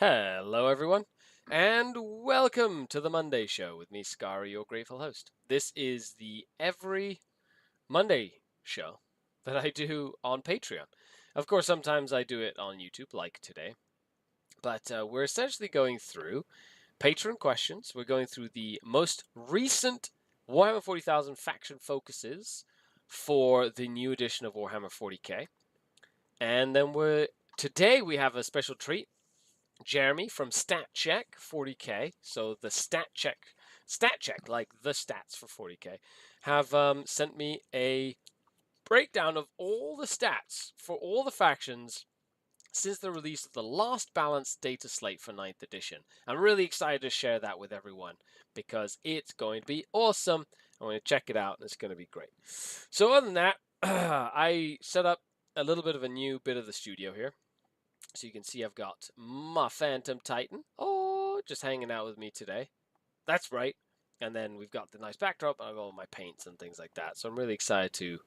Hello, everyone, and welcome to the Monday Show with me, Scary, your grateful host. This is the every Monday show that I do on Patreon. Of course, sometimes I do it on YouTube, like today, but we're essentially going through patron questions. We're going through the most recent Warhammer 40,000 faction focuses for the new edition of Warhammer 40k, and then today we have a special treat. Jeremy from StatCheck 40k, so the StatCheck, like the stats for 40k, have sent me a breakdown of all the stats for all the factions since the release of the last balanced data slate for 9th edition. I'm really excited to share that with everyone because it's going to be awesome. I'm going to check it out and it's going to be great. So other than that, I set up a little bit of a new bit of the studio here. So you can see I've got my Phantom Titan, just hanging out with me today. That's right. And then we've got the nice backdrop, and I've got all my paints and things like that. So I'm really excited to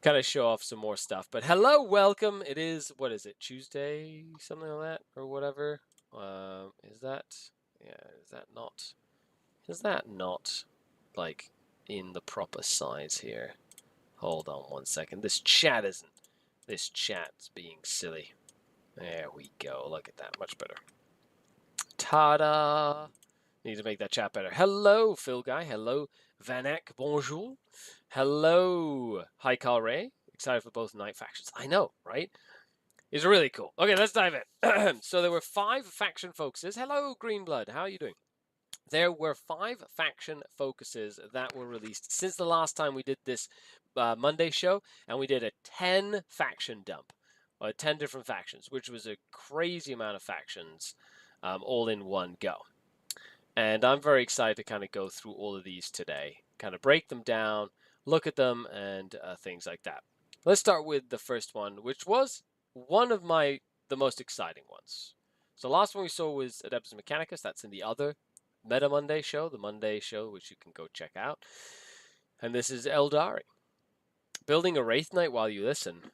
kind of show off some more stuff. But hello, welcome. It is, what is it, Tuesday, something like that, or whatever. Is that not, like, in the proper size here? Hold on one second. This chat's being silly. There we go. Look at that. Much better. Ta-da! Need to make that chat better. Hello, Phil Guy. Hello, Vanek. Bonjour. Hello, Hi Carl Ray. Excited for both night factions. I know, right? It's really cool. Okay, let's dive in. So there were 5 faction focuses. Hello, Greenblood. How are you doing? There were 5 faction focuses that were released since the last time we did this Monday show, and we did a 10 faction dump. 10 different factions, which was a crazy amount of factions all in one go. And I'm very excited to kind of go through all of these today, kind of break them down, look at them, and things like that. Let's start with the first one, which was one of the most exciting ones. So the last one we saw was Adeptus Mechanicus. That's in the other Meta Monday show, the Monday show, which you can go check out. And this is Eldari. Building a Wraith Knight while you listen.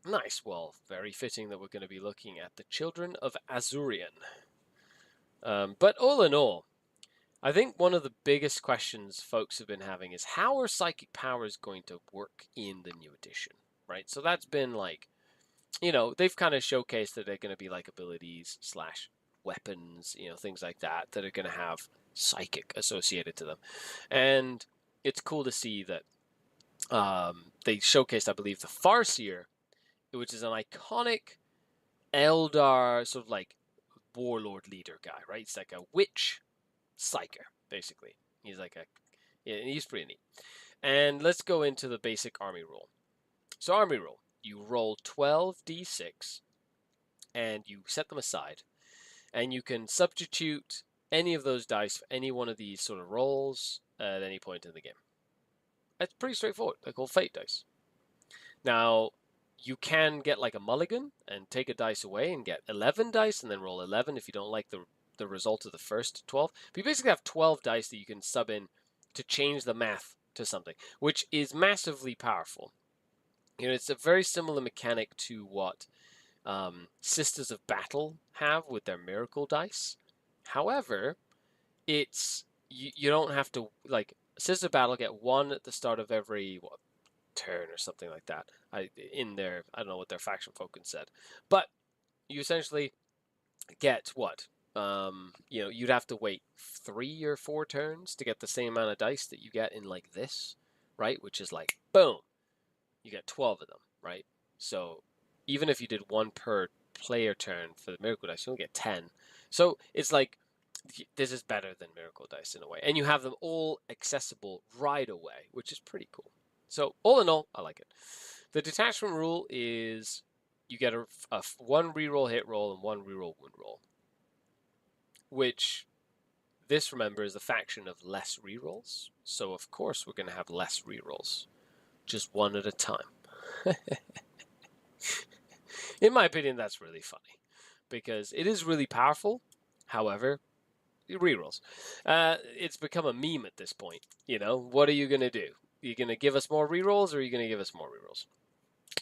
Nice. Well, very fitting that we're going to be looking at the Children of Azurian. But all in all, I think one of the biggest questions folks have been having is how are psychic powers going to work in the new edition, right? So that's been like, they've kind of showcased that they're going to be like abilities / weapons, things like that are going to have psychic associated to them. And it's cool to see that they showcased, I believe, the Farseer, which is an iconic Eldar sort of like warlord leader guy, right? It's like a witch psyker, basically. He's pretty neat. And let's go into the basic army rule. So army rule, you roll 12d6 and you set them aside, and you can substitute any of those dice for any one of these sort of rolls at any point in the game. It's pretty straightforward. They're called fate dice. Now, you can get like a mulligan and take a dice away and get 11 dice and then roll 11 if you don't like the result of the first 12. But you basically have 12 dice that you can sub in to change the math to something, which is massively powerful. It's a very similar mechanic to what Sisters of Battle have with their miracle dice. However, you don't have to, like, Sisters of Battle get 1 at the start of every turn or something like that. I don't know what their faction focus said, but you essentially get what? You'd have to wait 3 or 4 turns to get the same amount of dice that you get in like this, right? Which is like, boom, you get 12 of them, right? So even if you did 1 per player turn for the miracle dice, you only get 10. So it's like, this is better than miracle dice in a way, and you have them all accessible right away, which is pretty cool. So all in all, I like it. The detachment rule is you get a 1 reroll hit roll and 1 reroll wound roll, which this, remember, is a faction of less rerolls. So of course we're going to have less rerolls, just 1 at a time. In my opinion, that's really funny because it is really powerful. However, rerolls. It's become a meme at this point. What are you going to do? Are you going to give us more rerolls or are you going to give us more rerolls?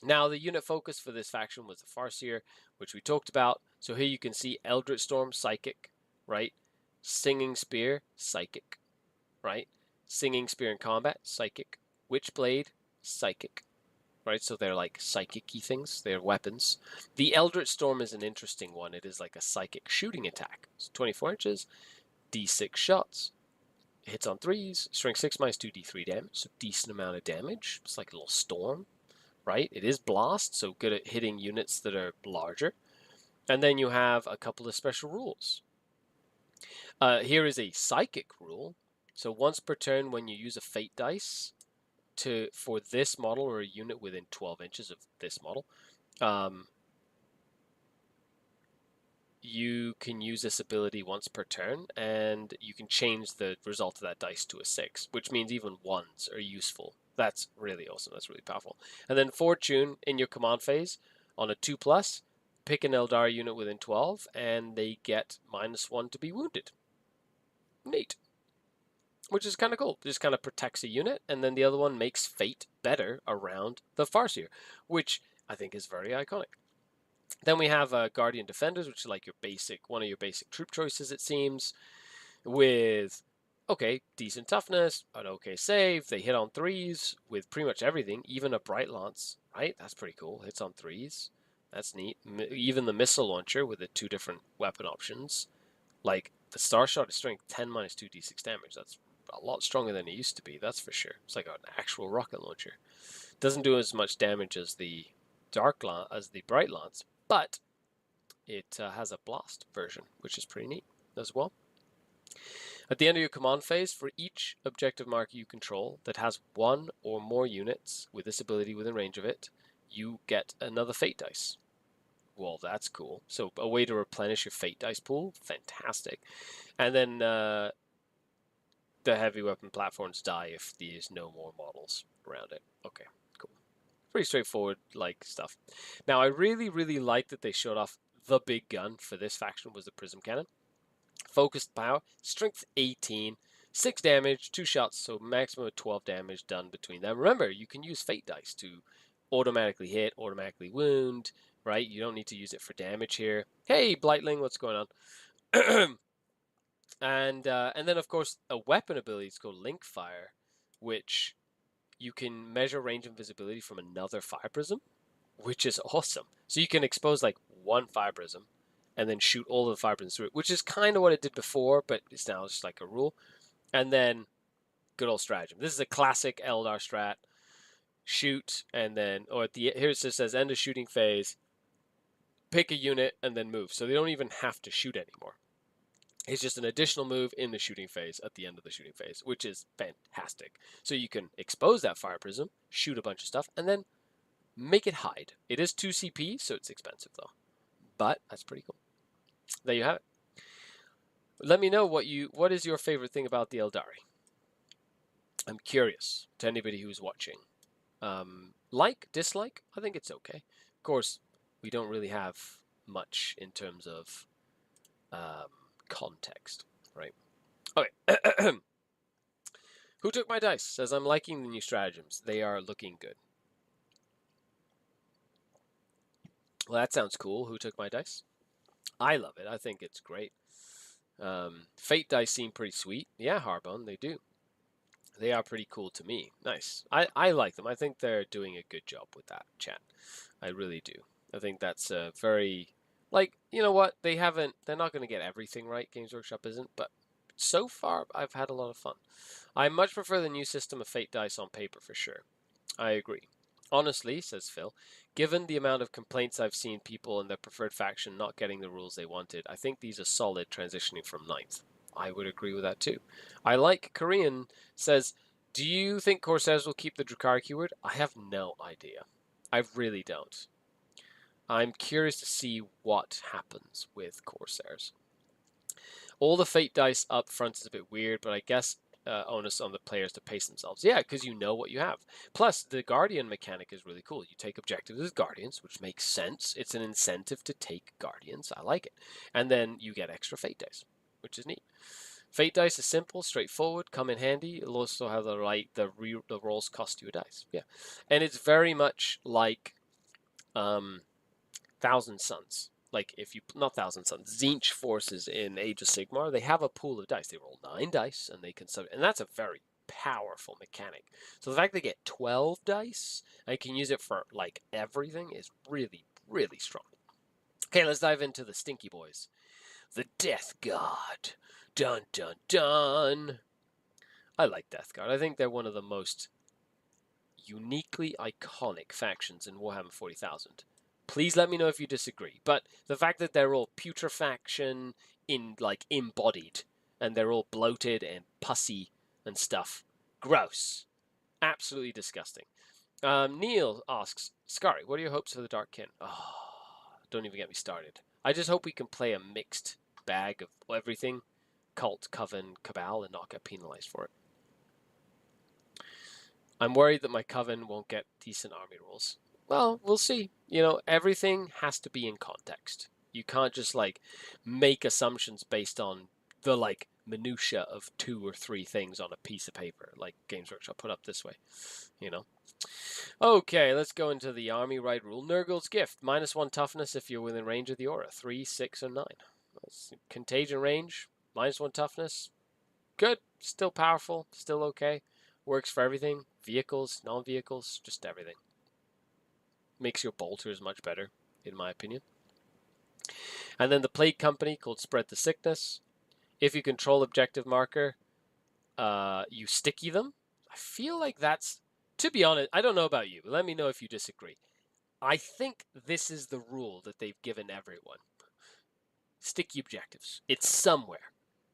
Now, the unit focus for this faction was the Farseer, which we talked about. So here you can see Eldritch Storm, Psychic, right? Singing Spear, Psychic, right? Singing Spear in combat, Psychic. Witchblade, Psychic, right? So they're like psychic-y things. They're weapons. The Eldritch Storm is an interesting one. It is like a psychic shooting attack. It's 24 inches, D6 shots. Hits on 3s, strength 6 minus 2d3 damage, so decent amount of damage. It's like a little storm, right? It is blast, so good at hitting units that are larger. And then you have a couple of special rules. Here is a psychic rule. So once per turn, when you use a fate dice for this model or a unit within 12 inches of this model, you can use this ability once per turn, and you can change the result of that dice to a 6, which means even 1s are useful. That's really awesome. That's really powerful. And then Fortune in your command phase on a 2+, pick an Eldar unit within 12, and they get -1 to be wounded. Neat. Which is kind of cool. Just kind of protects a unit, and then the other one makes fate better around the Farseer, which I think is very iconic. Then we have Guardian Defenders, which is like one of your basic troop choices, it seems, with, okay, decent toughness, an okay save. They hit on 3s with pretty much everything, even a Bright Lance, right? That's pretty cool. Hits on 3s. That's neat. Even the missile launcher with the 2 different weapon options. Like, the Star Shot is strength 10 minus 2d6 damage. That's a lot stronger than it used to be, that's for sure. It's like an actual rocket launcher. Doesn't do as much damage as the Bright Lance, but it has a blast version, which is pretty neat as well. At the end of your command phase, for each objective marker you control that has 1 or more units with this ability within range of it, you get another fate dice. Well, that's cool. So a way to replenish your fate dice pool, fantastic. And then the heavy weapon platforms die if there's no more models around it. Okay, cool. Pretty straightforward like stuff. Now, I really, really like that they showed off the big gun for this faction was the Prism Cannon. Focused power, strength 18, 6 damage, 2 shots, so maximum of 12 damage done between them. Remember, you can use fate dice to automatically hit, automatically wound, right? You don't need to use it for damage here. Hey, Blightling, what's going on? And then, of course, a weapon ability is called Link Fire, which you can measure range and visibility from another fire prism, which is awesome. So you can expose like one fire prism and then shoot all of the fire prisms through it, which is kind of what it did before, but it's now just like a rule. And then good old stratagem. This is a classic Eldar strat. Shoot, and then, or at the here it just says end of shooting phase, pick a unit and then move. So they don't even have to shoot anymore. It's just an additional move in the shooting phase at the end of the shooting phase, which is fantastic. So you can expose that fire prism, shoot a bunch of stuff, and then make it hide. It is 2 CP, so it's expensive though. But that's pretty cool. There you have it. Let me know what is your favorite thing about the Eldari. I'm curious to anybody who's watching. Like, dislike, I think it's okay. Of course, we don't really have much in terms of context, right? Okay. Who took my dice? Says I'm liking the new stratagems. They are looking good. Well, that sounds cool. Who took my dice? I love it. I think it's great. Fate dice seem pretty sweet. Yeah, Harbon, they do. They are pretty cool to me. Nice. I like them. I think they're doing a good job with that, chat. I really do. I think that's very, like, you know what? They're not going to get everything right, Games Workshop isn't, but so far I've had a lot of fun. I much prefer the new system of Fate dice on paper for sure. I agree. Honestly, says Phil, given the amount of complaints I've seen people in their preferred faction not getting the rules they wanted, I think these are solid transitioning from 9th. I would agree with that too. I like Korean says, do you think Corsairs will keep the Drukhari keyword? I have no idea. I really don't. I'm curious to see what happens with Corsairs. All the fate dice up front is a bit weird, but I guess onus on the players to pace themselves. Yeah, because you know what you have. Plus, the Guardian mechanic is really cool. You take objectives as Guardians, which makes sense. It's an incentive to take Guardians. I like it. And then you get extra fate dice, which is neat. Fate dice is simple, straightforward, come in handy. It'll also have the rolls cost you a dice. Yeah. And it's very much like Thousand Suns. Like, if you, not Thousand Suns, Tzeentch forces in Age of Sigmar, they have a pool of dice. They roll 9 dice, and they can, and that's a very powerful mechanic. So the fact they get 12 dice, and you can use it for, like, everything, is really, really strong. Okay, let's dive into the stinky boys. The Death Guard. Dun, dun, dun. I like Death Guard. I think they're one of the most uniquely iconic factions in Warhammer 40,000. Please let me know if you disagree. But the fact that they're all putrefaction embodied, and they're all bloated and pussy and stuff, gross, absolutely disgusting. Neil asks, Scary, what are your hopes for the Dark Kin? Oh, don't even get me started. I just hope we can play a mixed bag of everything, cult, coven, cabal, and not get penalized for it. I'm worried that my coven won't get decent army rules. Well, we'll see. You know, everything has to be in context. You can't just make assumptions based on the minutia of 2 or 3 things on a piece of paper, like Games Workshop put up this way. You know. Okay, let's go into the army right rule. Nurgle's Gift, -1 toughness if you're within range of the aura. 3, 6, or 9. Contagion range, -1 toughness. Good, still powerful, still okay. Works for everything. Vehicles, non-vehicles, just everything. Makes your bolters much better, in my opinion. And then the Plague Company, called Spread the Sickness. If you control objective marker, you sticky them. I feel like that's, to be honest, I don't know about you, but let me know if you disagree. I think this is the rule that they've given everyone. Sticky objectives. It's somewhere,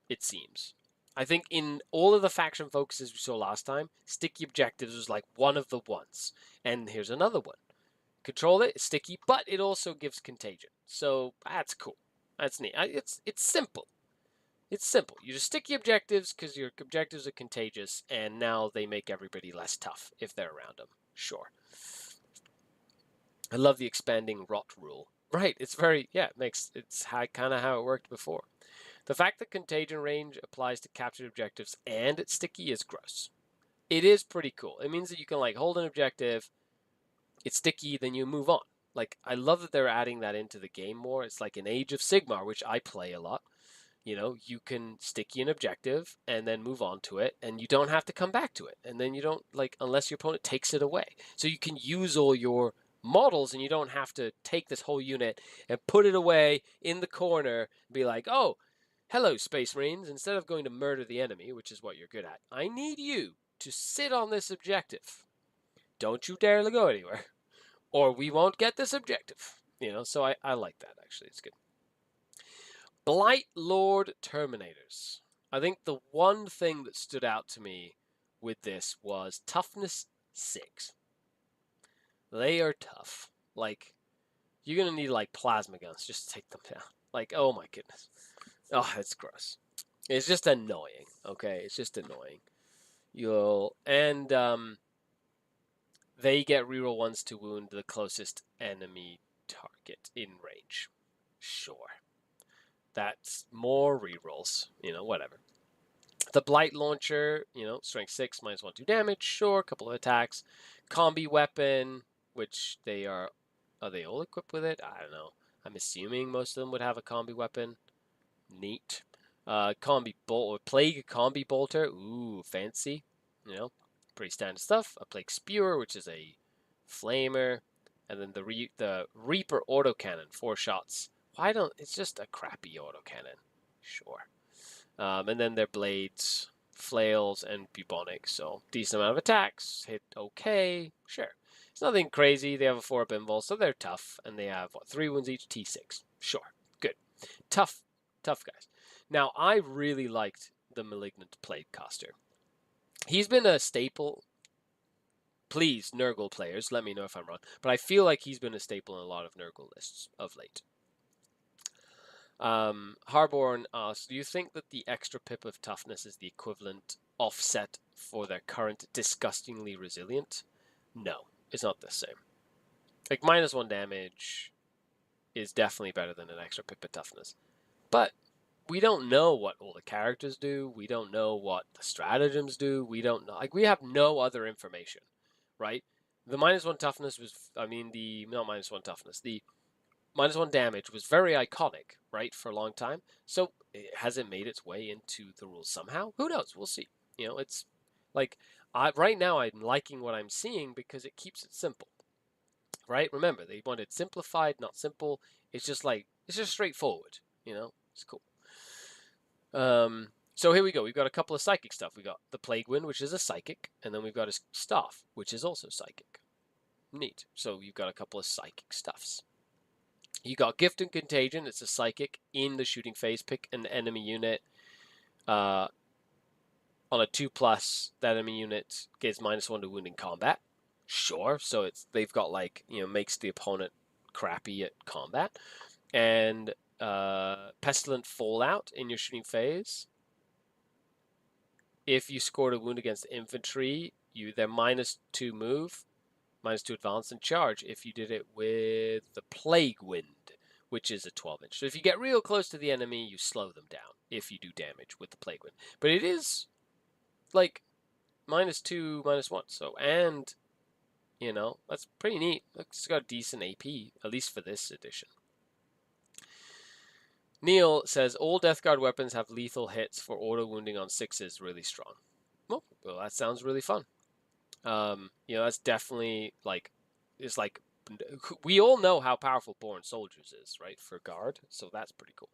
it seems. I think in all of the faction focuses we saw last time, sticky objectives was like one of the ones. And here's another one. Control it, it's sticky, but it also gives contagion. So that's cool. That's neat. It's simple. It's simple. You just sticky objectives because your objectives are contagious, and now they make everybody less tough if they're around them. Sure. I love the expanding rot rule. Right, it's very, yeah, it's kind of how it worked before. The fact that contagion range applies to captured objectives and it's sticky is gross. It is pretty cool. It means that you can hold an objective, it's sticky, then you move on. I love that they're adding that into the game more. It's like an Age of Sigmar, which I play a lot. You know, you can sticky an objective and then move on to it, and you don't have to come back to it. And then you don't, unless your opponent takes it away. So you can use all your models, and you don't have to take this whole unit and put it away in the corner and be like, oh, hello, Space Marines. Instead of going to murder the enemy, which is what you're good at, I need you to sit on this objective. Don't you dare go anywhere, or we won't get this objective. You know, so I like that, actually. It's good. Blight Lord Terminators. I think the one thing that stood out to me with this was toughness 6. They are tough. You're going to need, plasma guns just to take them down. Oh my goodness. Oh, it's gross. It's just annoying, okay? It's just annoying. They get reroll 1s to wound the closest enemy target in range. Sure. That's more rerolls, whatever. The Blight Launcher, strength 6, -1/2 damage, sure, a couple of attacks. Combi Weapon, which are they all equipped with it? I don't know. I'm assuming most of them would have a combi weapon. Neat. Plague Combi Bolter, ooh, fancy. Pretty standard stuff. A Plague Spewer, which is a flamer. And then the Reaper Autocannon, 4 shots. It's just a crappy autocannon. Sure. And then their blades, flails, and bubonic. So decent amount of attacks. Hit okay. Sure. It's nothing crazy. They have a 4-up invul, so they're tough. And they have, 3 wounds each, T6. Sure. Good. Tough guys. Now, I really liked the Malignant Plaguecaster. He's been a staple. Please, Nurgle players, let me know if I'm wrong. But I feel like he's been a staple in a lot of Nurgle lists of late. Harborn asks, do you think that the extra pip of toughness is the equivalent offset for their current disgustingly resilient? No, it's not the same. -1 damage is definitely better than an extra pip of toughness. But we don't know what all the characters do. We don't know what the stratagems do. We don't know. We have no other information, right? The -1 toughness was, I mean, the not -1 toughness, the -1 damage was very iconic, right, for a long time. So has it made its way into the rules somehow? Who knows? We'll see. You know, it's like right now I'm liking what I'm seeing because it keeps it simple, right? Remember, they wanted simplified, not simple. It's just like it's just straightforward. You know, it's cool. So here we go. We've got a couple of psychic stuff. We got the Plague Wind, which is a psychic, and then we've got his staff, which is also psychic. Neat. So you've got a couple of psychic stuffs. You got Gift and Contagion. It's a psychic in the shooting phase. Pick an enemy unit. On a 2+, that enemy unit gets -1 to wound in combat. Sure. So they've got like, you know, makes the opponent crappy at combat. And Pestilent Fallout in your shooting phase. If you scored a wound against infantry, they're -2 move, -2 advance and charge if you did it with the Plague Wind, which is a 12-inch. So if you get real close to the enemy, you slow them down if you do damage with the Plague Wind. But it is like -2, -1. So, and, you know, that's pretty neat. It's got decent AP, at least for this edition. Neil says, all Death Guard weapons have lethal hits for auto wounding on 6s, really strong. Well, that sounds really fun. You know, that's definitely like, it's like, we all know how powerful Born Soldiers is, right, for Guard, so that's pretty cool.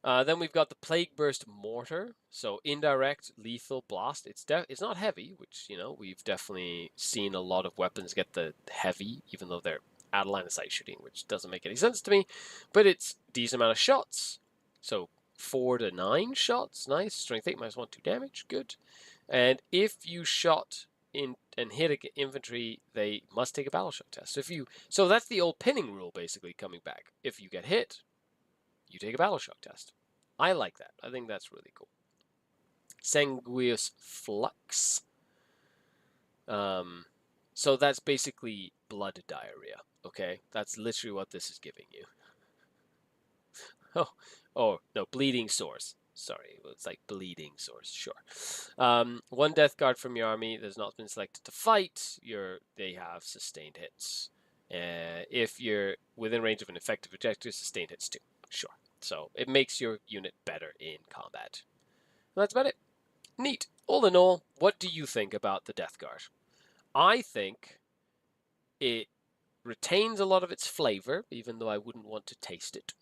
Then we've got the Plague Burst Mortar, so indirect lethal blast. It's not heavy, which, you know, we've definitely seen a lot of weapons get the heavy, even though they're out of line of sight shooting, which doesn't make any sense to me, but it's decent amount of shots. So 4 to 9 shots, nice. Strength 8 -1, 2 damage, good. And if you shot in and hit infantry, they must take a battle shock test. So that's the old pinning rule basically coming back. If you get hit, you take a battle shock test. I like that. I think that's really cool. Sanguious Flux. So that's basically blood diarrhea. Okay, that's literally what this is giving you. Oh no, bleeding sores. Sorry, it's like bleeding sores. Sure. One Death Guard from your army that's not been selected to fight. They have sustained hits. If you're within range of an effective objective, sustained hits too. Sure. So it makes your unit better in combat. And that's about it. Neat. All in all, what do you think about the Death Guard? I think it retains a lot of its flavor, even though I wouldn't want to taste it.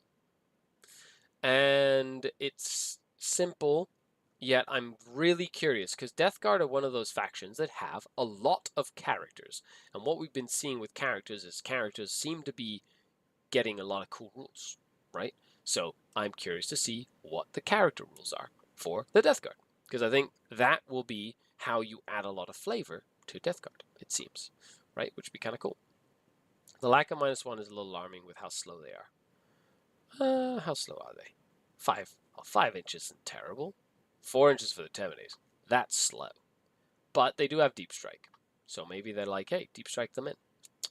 And it's simple, yet I'm really curious, because Death Guard are one of those factions that have a lot of characters. And what we've been seeing with characters is characters seem to be getting a lot of cool rules, right? So I'm curious to see what the character rules are for the Death Guard, because I think that will be how you add a lot of flavor to Death Guard, it seems, right? Which would be kind of cool. The lack of -1 is a little alarming with how slow they are. How slow are they? 5 inches isn't terrible. 4 inches for the Temenes. That's slow. But they do have Deep Strike. So maybe they're like, hey, Deep Strike them in.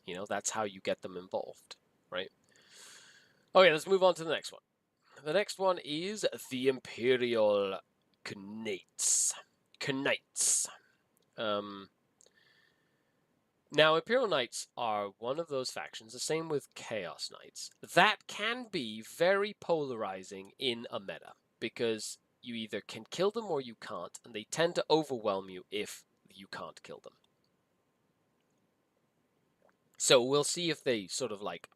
You know, that's how you get them involved, right? Okay, let's move on to the next one. The next one is the Imperial Knights. Now, Imperial Knights are one of those factions, the same with Chaos Knights, that can be very polarizing in a meta, because you either can kill them or you can't, and they tend to overwhelm you if you can't kill them. So we'll see if they sort of like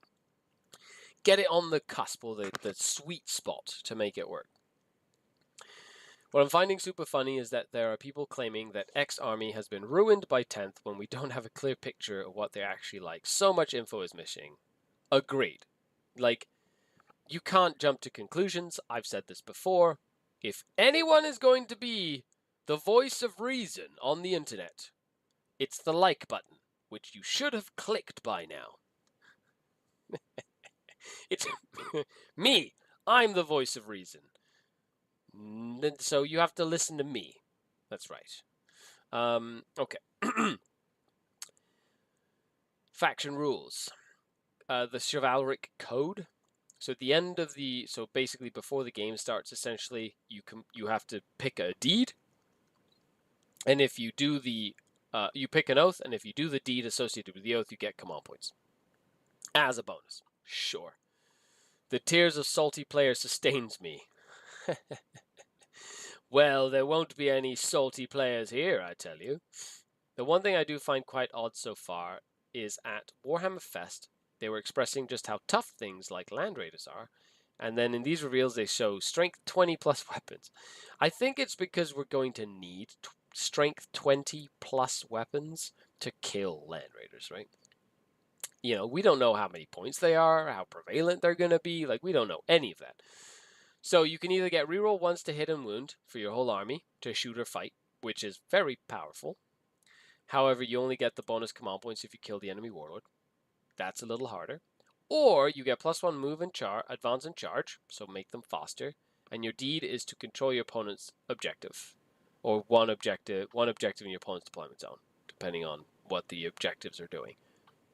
get it on the cusp or the sweet spot to make it work. What I'm finding super funny is that there are people claiming that X army has been ruined by 10th when we don't have a clear picture of what they're actually like. So much info is missing. Agreed. Like, you can't jump to conclusions. I've said this before. If anyone is going to be the voice of reason on the internet, it's the like button, which you should have clicked by now. It's me. I'm the voice of reason. So you have to listen to me. That's right. Okay. Faction rules. The chivalric code. So at the end of so basically before the game starts, essentially you have to pick a deed, and if you do the You pick an oath, and if you do the deed associated with the oath, you get command points as a bonus. Sure. The tears of salty player sustains me. Well, there won't be any salty players here, I tell you. The one thing I do find quite odd so far is at Warhammer Fest, they were expressing just how tough things like Land Raiders are, and then in these reveals they show strength 20 plus weapons. I think it's because we're going to need strength 20 plus weapons to kill Land Raiders, right? You know, we don't know how many points they are, how prevalent they're going to be, like we don't know any of that. So you can either get reroll once to hit and wound for your whole army to shoot or fight, which is very powerful. However, you only get the bonus command points if you kill the enemy warlord. That's a little harder. Or you get +1 move and advance and charge, so make them faster. And your deed is to control your opponent's objective, or one objective in your opponent's deployment zone, depending on what the objectives are doing,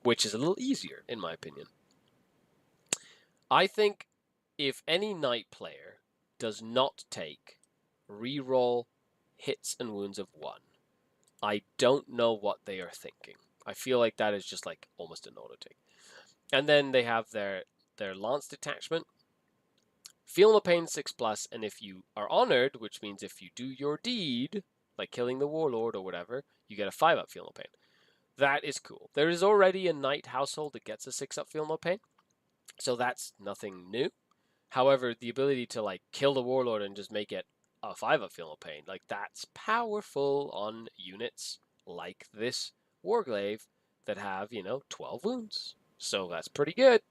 which is a little easier in my opinion. I think if any knight player does not take reroll hits and wounds of 1, I don't know what they are thinking. I feel like that is just like almost an auto take. And then they have their lance detachment. Feel no pain 6+, and if you are honored, which means if you do your deed, like killing the warlord or whatever, you get a 5-up feel no pain. That is cool. There is already a knight household that gets a 6-up feel no pain, so that's nothing new. However, the ability to like kill the warlord and just make it a 5-up feel no pain, like that's powerful on units like this warglaive that have, 12 wounds. So that's pretty good.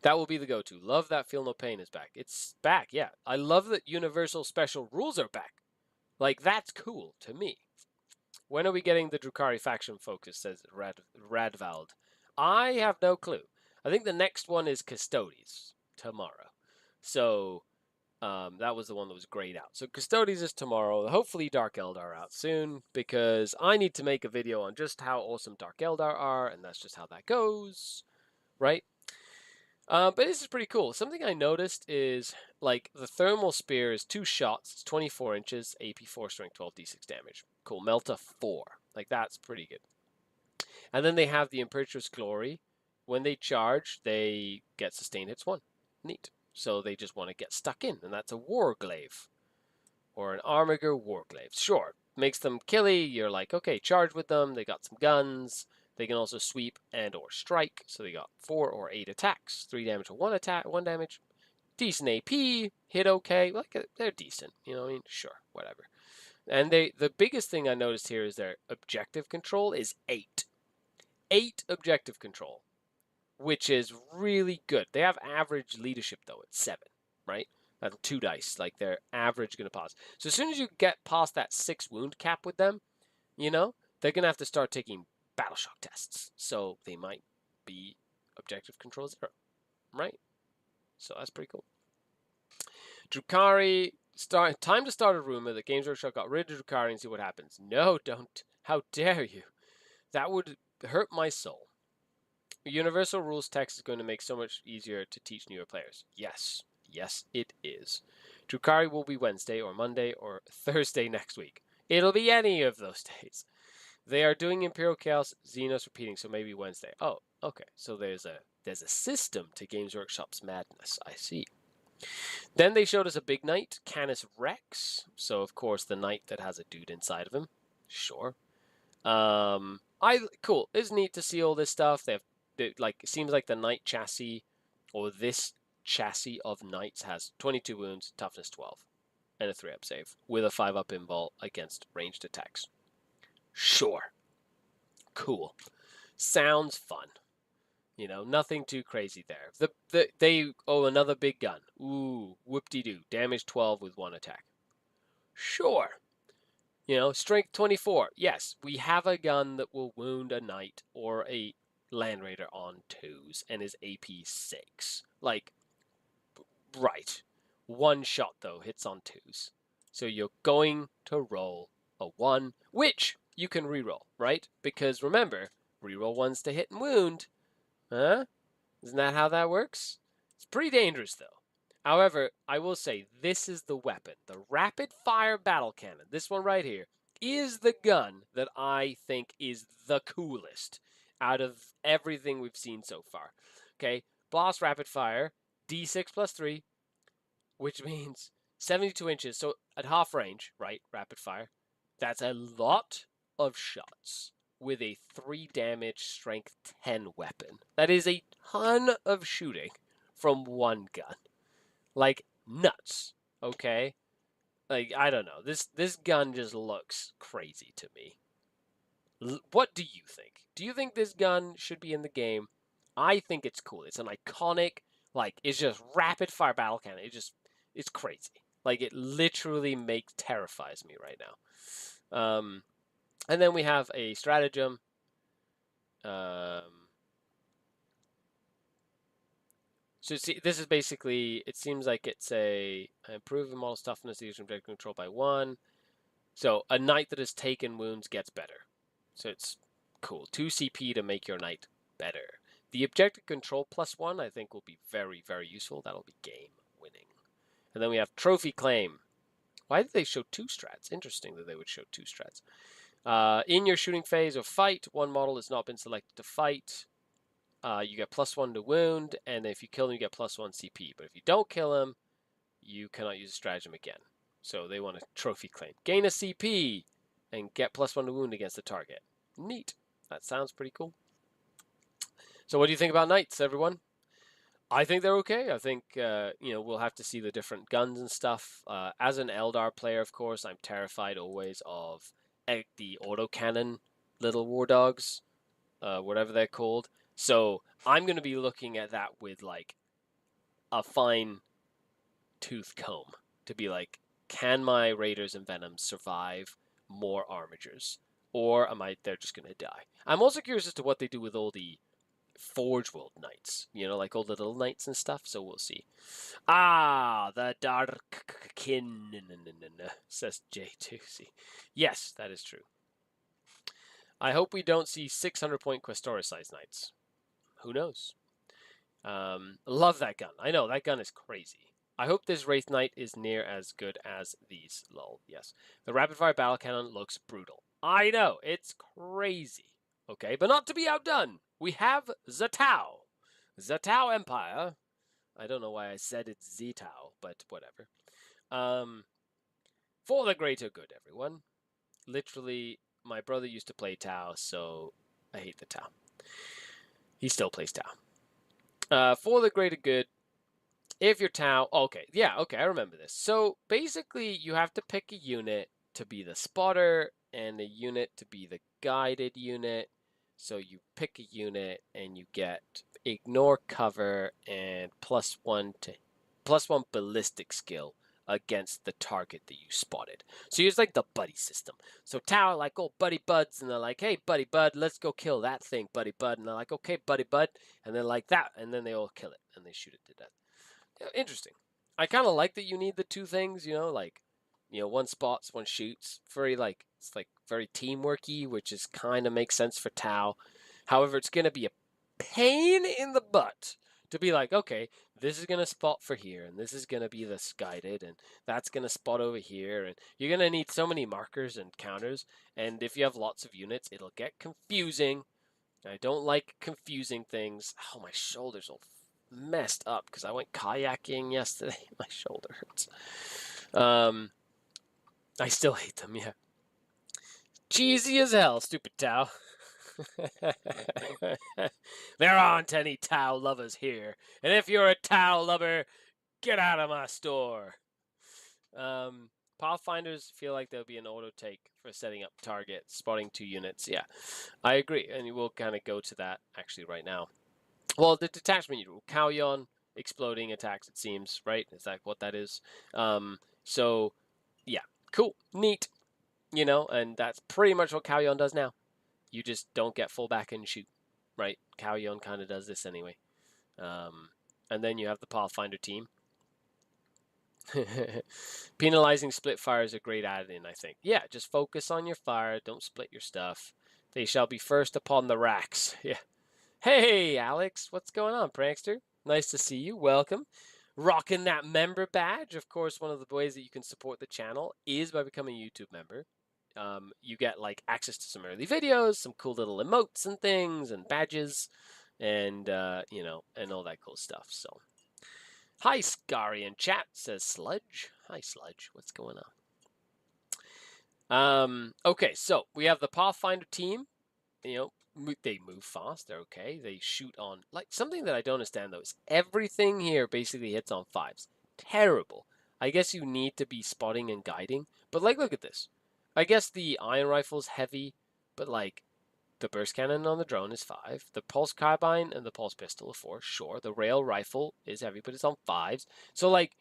That will be the go-to. Love that feel no pain is back. It's back, yeah. I love that universal special rules are back. Like, that's cool to me. When are we getting the Drukhari faction focus, says Radvald. I have no clue. I think the next one is Custodes tomorrow. So that was the one that was grayed out. So Custodes is tomorrow. Hopefully Dark Eldar out soon, because I need to make a video on just how awesome Dark Eldar are, and that's just how that goes, right? But this is pretty cool. Something I noticed is, like, the thermal spear is 2 shots. It's 24 inches, AP 4, strength 12, d6 damage. Cool. Melta 4. Like, that's pretty good. And then they have the Imperator's Glory. When they charge, they get sustained hits 1. Neat. So they just want to get stuck in, and that's a Warglaive. Or an Armiger Warglaive. Sure. Makes them killy. You're like, okay, charge with them. They got some guns. They can also sweep and or strike, so they got 4 or 8 attacks, 3 damage or 1 damage. Decent AP, hit okay, like they're decent, you know what I mean? Sure, whatever. And the biggest thing I noticed here is their objective control is 8. 8 objective control, which is really good. They have average leadership though at 7, right? That's 2 dice, like their average gonna pass. So as soon as you get past that 6 wound cap with them, they're gonna have to start taking battle shock tests, so they might be objective control 0, right? So that's pretty cool. Drukhari, time to start a rumor that Games Workshop got rid of Drukhari and see what happens. No, don't. How dare you? That would hurt my soul. Universal rules text is going to make so much easier to teach newer players. Yes, it is. Drukhari will be Wednesday or Monday or Thursday next week. It'll be any of those days. They are doing Imperial Chaos, Xenos repeating, so maybe Wednesday. Oh, okay. So there's a system to Games Workshop's madness. I see. Then they showed us a big knight, Canis Rex. So of course the knight that has a dude inside of him. Sure. Cool. It's neat to see all this stuff. It seems like the knight chassis, or this chassis of knights, has 22 wounds, toughness 12, and a 3-up save with a 5-up invul against ranged attacks. Sure. Cool. Sounds fun. Nothing too crazy there. They another big gun. Ooh, whoop-de-doo. Damage 12 with 1 attack. Sure. Strength 24. Yes, we have a gun that will wound a knight or a land raider on 2s and is AP 6. Like, right. 1 shot, though, hits on 2s. So you're going to roll a 1, which you can reroll, right? Because remember, reroll 1s to hit and wound. Huh? Isn't that how that works? It's pretty dangerous, though. However, I will say this is the weapon. The rapid fire battle cannon. This one right here is the gun that I think is the coolest out of everything we've seen so far. Okay, blast rapid fire, D6 plus 3, which means 72 inches. So at half range, right, rapid fire, that's a lot of shots with a 3 damage strength 10 weapon. That is a ton of shooting from one gun. Like nuts, okay? Like I don't know. This gun just looks crazy to me. What do you think? Do you think this gun should be in the game? I think it's cool. It's an iconic, like it's just rapid fire battle cannon. It's crazy. Like it literally terrifies me right now. And then we have a stratagem. So see, this is basically, it seems like it's a improve the model's toughness, the objective control by 1. So a knight that has taken wounds gets better. So it's cool. 2 CP to make your knight better. The objective control plus 1 I think will be very, very useful. That'll be game winning. And then we have trophy claim. Why did they show 2 strats? Interesting that they would show 2 strats. In your shooting phase of fight, one model has not been selected to fight. You get plus 1 to wound, and if you kill him, you get plus 1 CP. But if you don't kill him, you cannot use a stratagem again. So they want a trophy claim. Gain a CP and get plus 1 to wound against the target. Neat. That sounds pretty cool. So what do you think about knights, everyone? I think they're okay. I think, we'll have to see the different guns and stuff. As an Eldar player, of course, I'm terrified always of the autocannon little war dogs, whatever they're called. So I'm going to be looking at that with like a fine tooth comb to be like, can my Raiders and Venoms survive more armatures? Or they're just going to die? I'm also curious as to what they do with all the Forge World Knights, like all the little knights and stuff, so we'll see. The Darkkin, says J2C. Yes, that is true. I hope we don't see 600-point Questoris-sized knights. Who knows? Love that gun. I know, that gun is crazy. I hope this Wraith Knight is near as good as these. Lol, yes. The rapid-fire battle cannon looks brutal. I know, it's crazy. Okay, but not to be outdone, we have the Tau. The Tau Empire. I don't know why I said it's the Tau, but whatever. For the greater good, everyone. Literally, my brother used to play Tau, so I hate the Tau. He still plays Tau. For the greater good, if your Tau... Okay, I remember this. So, basically, you have to pick a unit to be the spotter and a unit to be the guided unit. So you pick a unit and you get ignore cover and plus one ballistic skill against the target that you spotted. So it's like the buddy system. So Tau are like, oh, buddy buds, and they're like, hey, buddy bud, let's go kill that thing, buddy bud. And they're like, okay, buddy bud, and they're like that, and then they all kill it and they shoot it to death. Interesting. I kind of like that you need the 2 things, one spots, one shoots. It's like very teamworky, which is kind of makes sense for Tau. However, it's going to be a pain in the butt to be like, okay, this is going to spot for here, and this is going to be this guided, and that's going to spot over here, and you're going to need so many markers and counters, and if you have lots of units, it'll get confusing. I don't like confusing things. Oh, my shoulders all messed up because I went kayaking yesterday. My shoulder hurts. I still hate them, yeah. Cheesy as hell, stupid Tau. There aren't any Tau lovers here. And if you're a Tau lover, get out of my store. Pathfinders feel like there'll be an auto take for setting up targets, spotting 2 units. Yeah, I agree. And we'll kind of go to that actually right now. Well, the detachment rule, Kauyon, exploding attacks, it seems, right? Is that what that is? So, yeah, cool, neat. And that's pretty much what Kauyon does now. You just don't get full back and shoot, right? Kauyon kind of does this anyway. And then you have the Pathfinder team. Penalizing split fire is a great add-in, I think. Yeah, just focus on your fire. Don't split your stuff. They shall be first upon the racks. Yeah. Hey, Alex. What's going on, prankster? Nice to see you. Welcome. Rocking that member badge. Of course, one of the ways that you can support the channel is by becoming a YouTube member. you get like access to some early videos, some cool little emotes and things and badges, and and all that cool stuff. So, hi Scary in chat, says Sludge. Hi Sludge, what's going on? Okay, so we have the Pathfinder team. They move fast. They're okay. They shoot on like something that I don't understand though is everything here basically hits on 5s. Terrible. I guess you need to be spotting and guiding, but like look at this. I guess the iron rifle's heavy, but like the burst cannon on the drone is 5. The pulse carbine and the pulse pistol are 4. Sure, the rail rifle is heavy, but it's on 5s. So like,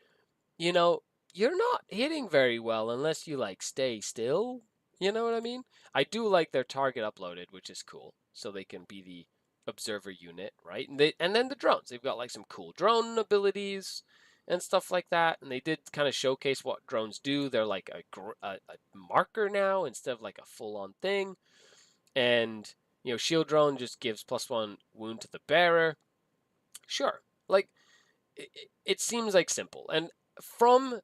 you're not hitting very well unless you like stay still. You know what I mean? I do like their target uploaded, which is cool. So they can be the observer unit, right? And then the drones. They've got like some cool drone abilities and stuff like that. And they did kind of showcase what drones do. They're like a marker now instead of like a full-on thing. And shield drone just gives +1 wound to the bearer. Sure, like it seems like simple. And from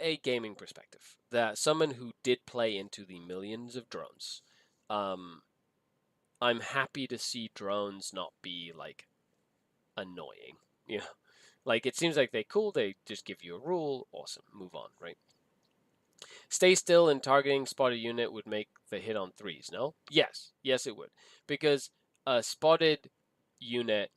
a gaming perspective, that someone who did play into the millions of drones, I'm happy to see drones not be like annoying. Like it seems like they just give you a rule, awesome, move on, right? Stay still and targeting spotted unit would make the hit on 3s, no? Yes, it would. Because a spotted unit,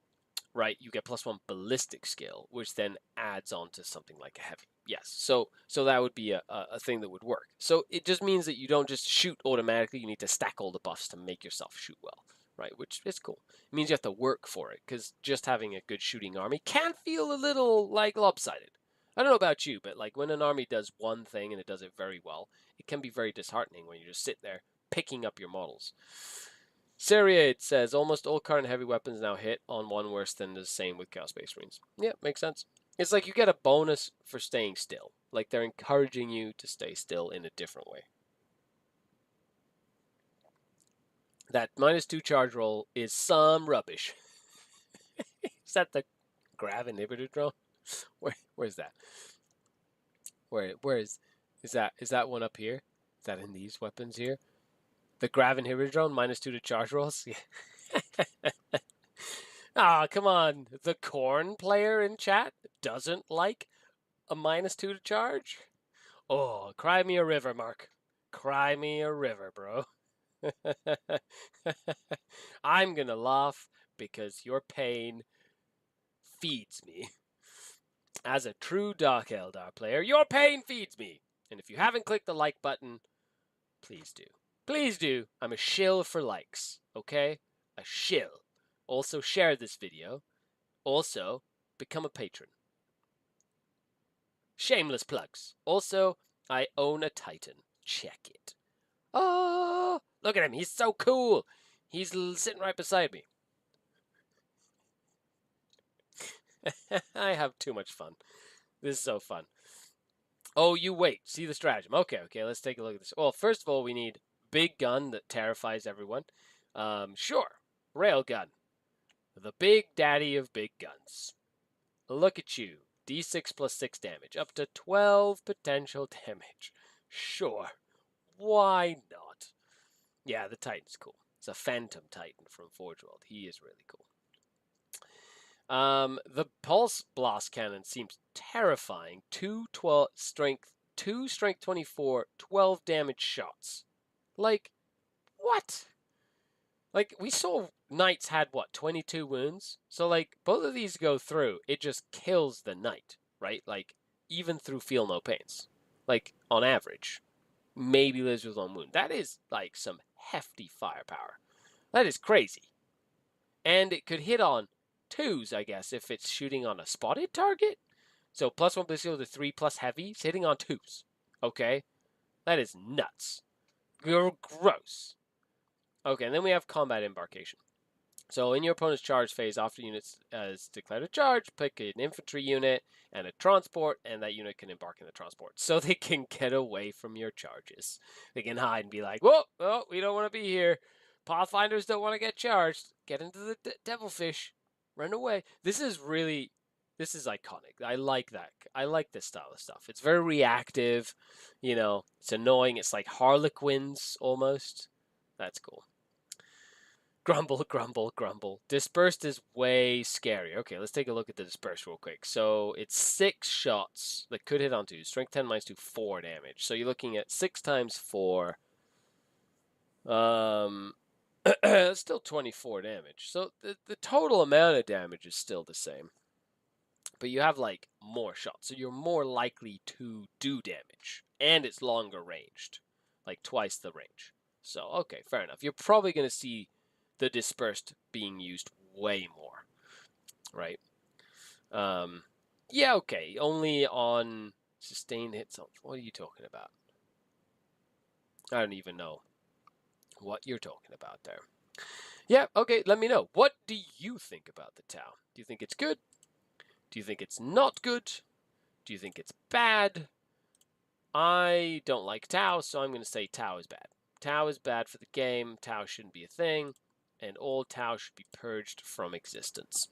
right, you get +1 ballistic skill, which then adds on to something like a heavy. Yes, so that would be a thing that would work. So it just means that you don't just shoot automatically. You need to stack all the buffs to make yourself shoot well, right? Which is cool. It means you have to work for it, because just having a good shooting army can feel a little like lopsided. I don't know about you, but like when an army does one thing and it does it very well, it can be very disheartening when you just sit there picking up your models. Seriade says almost all current heavy weapons now hit on 1 worse than the same with Chaos Space Marines. Yeah, makes sense. It's like you get a bonus for staying still. Like they're encouraging you to stay still in a different way. That -2 charge roll is some rubbish. Is that the grav inhibitor drone? Where's that? Where is that one up here? Is that in these weapons here? The grav inhibitor drone, -2 to charge rolls? Yeah. Ah, come on. The corn player in chat doesn't like a -2 to charge? Oh, cry me a river, Mark. Cry me a river, bro. I'm gonna laugh because your pain feeds me. As a true Dark Eldar player, your pain feeds me. And if you haven't clicked the like button, please do. Please do. I'm a shill for likes, okay? A shill. Also share this video. Also become a patron. Shameless plugs. Also, I own a Titan. Check it. Oh, look at him. He's so cool. He's sitting right beside me. I have too much fun. This is so fun. Oh, you wait. See the stratagem. Okay, let's take a look at this. Well, first of all, we need big gun that terrifies everyone. Sure. Railgun. The big daddy of big guns. Look at you. D6 + 6 damage. Up to 12 potential damage. Sure. Why not? Yeah, the Titan's cool. It's a Phantom Titan from Forge World. He is really cool. The Pulse Blast Cannon seems terrifying. 2 strength 24, 12 damage shots. Like, what? Like, we saw Knights had, 22 wounds? So, like, both of these go through. It just kills the Knight, right? Like, even through Feel No Pains. Like, on average. Maybe lives with 1 wound. That is, like, some hefty firepower. That is crazy. And it could hit on 2s, I guess, if it's shooting on a spotted target. So, +1 ballistic to 3+ heavies, hitting on 2s. Okay? That is nuts. Gross. Okay, and then we have combat embarkation. So in your opponent's charge phase, after units has declared a charge, pick an infantry unit and a transport, and that unit can embark in the transport. So they can get away from your charges. They can hide and be like, whoa, we don't want to be here. Pathfinders don't want to get charged. Get into the devilfish. Run away. This is this is iconic. I like that. I like this style of stuff. It's very reactive. You know, it's annoying. It's like Harlequins almost. That's cool. Grumble, grumble, grumble. Dispersed is way scarier. Okay, let's take a look at the dispersed real quick. So it's 6 shots that could hit onto you. Strength 10 minus 2, 4 damage. So you're looking at 6 times 4. Still 24 damage. So the total amount of damage is still the same. But you have like more shots. So you're more likely to do damage. And it's longer ranged. Like twice the range. So, okay, fair enough. You're probably going to see the dispersed being used way more, right? Yeah, okay. Only on sustained hits. What are you talking about? I don't even know what you're talking about there. Yeah, okay, let me know. What do you think about the Tau? Do you think it's good? Do you think it's not good? Do you think it's bad? I don't like Tau, so I'm going to say Tau is bad. Tau is bad for the game. Tau shouldn't be a thing. And all Tau should be purged from existence.